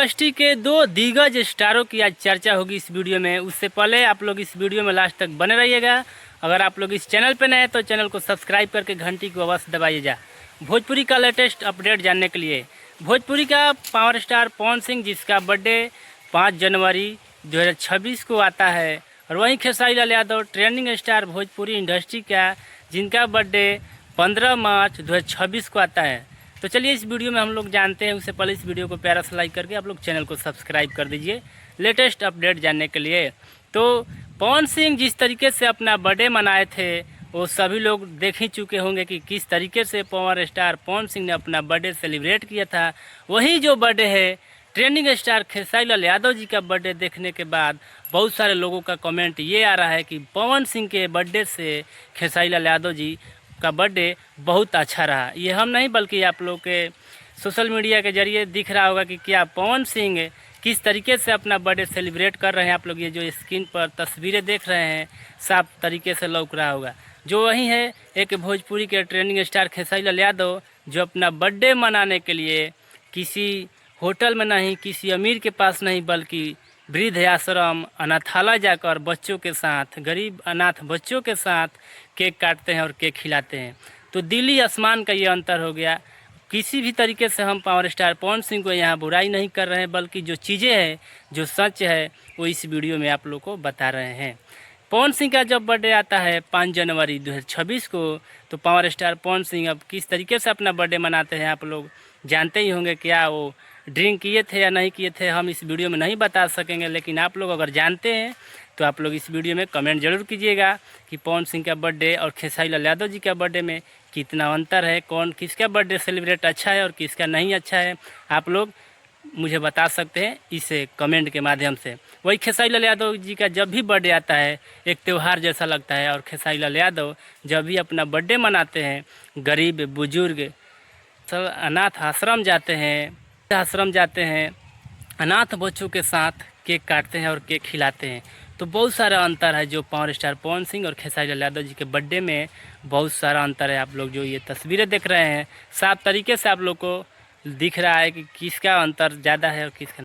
Industry के दो दिग्गज स्टारों की आज चर्चा होगी इस वीडियो में। उससे पहले आप लोग इस वीडियो में लास्ट तक बने रहिएगा। अगर आप लोग इस चैनल पर नए हैं तो चैनल को सब्सक्राइब करके घंटी को अवश्य दबाइएगा भोजपुरी का लेटेस्ट अपडेट जानने के लिए। भोजपुरी का पावर स्टार पवन सिंह, जिसका बर्थडे 5 जनवरी 2026 को आता है, और वहीं Khesari Lal Yadav trending star Bhojpuri industry का, जिनका बर्थडे 15 मार्च 2026 को आता है। तो चलिए इस वीडियो में हम लोग जानते हैं। उससे पहले इस वीडियो को प्यारा सा लाइक करके आप लोग चैनल को सब्सक्राइब कर दीजिए लेटेस्ट अपडेट जानने के लिए। तो पवन सिंह जिस तरीके से अपना बर्थडे मनाए थे वो सभी लोग देख ही चुके होंगे कि किस तरीके से पावर स्टार पवन सिंह ने अपना बर्थडे सेलिब्रेट किया था। वही जो बर्थडे है ट्रेंडिंग स्टार खेसारी लाल यादव जी का बर्थडे देखने के बाद बहुत सारे लोगों का कमेंट ये आ रहा है कि पवन सिंह के बर्थडे से खेसारी लाल यादव जी का बर्थडे बहुत अच्छा रहा। ये हम नहीं बल्कि आप लोग के सोशल मीडिया के जरिए दिख रहा होगा कि क्या पवन सिंह किस तरीके से अपना बर्थडे सेलिब्रेट कर रहे हैं। आप लोग ये जो स्क्रीन पर तस्वीरें देख रहे हैं साफ तरीके से लौक रहा होगा। जो वही है एक भोजपुरी के ट्रेंडिंग स्टार खेसारी लाल यादव, जो अपना बर्थडे मनाने के लिए किसी होटल में नहीं, किसी अमीर के पास नहीं, बल्कि वृद्ध आश्रम अनाथालय जाकर बच्चों के साथ, गरीब अनाथ बच्चों के साथ केक काटते हैं और केक खिलाते हैं। तो दिल्ली आसमान का ये अंतर हो गया। किसी भी तरीके से हम पावर स्टार पवन सिंह को यहाँ बुराई नहीं कर रहे हैं, बल्कि जो चीज़ें हैं, जो सच है, वो इस वीडियो में आप लोग को बता रहे हैं। पवन सिंह का जब बर्थडे आता है 5 जनवरी 2026 को, तो पावर स्टार पवन सिंह अब किस तरीके से अपना बर्थडे मनाते हैं आप लोग जानते ही होंगे। क्या वो ड्रिंक किए थे या नहीं किए थे हम इस वीडियो में नहीं बता सकेंगे, लेकिन आप लोग अगर जानते हैं तो आप लोग इस वीडियो में कमेंट जरूर कीजिएगा कि पवन सिंह का बर्थडे और खेसारी लाल यादव जी का बर्थडे में कितना अंतर है, कौन किसका बर्थडे सेलिब्रेट अच्छा है और किसका नहीं अच्छा है। आप लोग मुझे बता सकते हैं इस कमेंट के माध्यम से। वही खेसारी लाल यादव जी का जब भी बर्थडे आता है एक त्यौहार जैसा लगता है, और खेसारी लाल यादव जब भी अपना बर्थडे मनाते हैं गरीब बुजुर्ग सब अनाथ आश्रम जाते हैं, अनाथ बच्चों के साथ केक काटते हैं और केक खिलाते हैं। तो बहुत सारा अंतर है जो पावर स्टार पवन सिंह और खेसारी लाल यादव जी के बर्थडे में बहुत सारा अंतर है। आप लोग जो ये तस्वीरें देख रहे हैं साफ तरीके से आप लोग को दिख रहा है कि किसका अंतर ज़्यादा है और किसका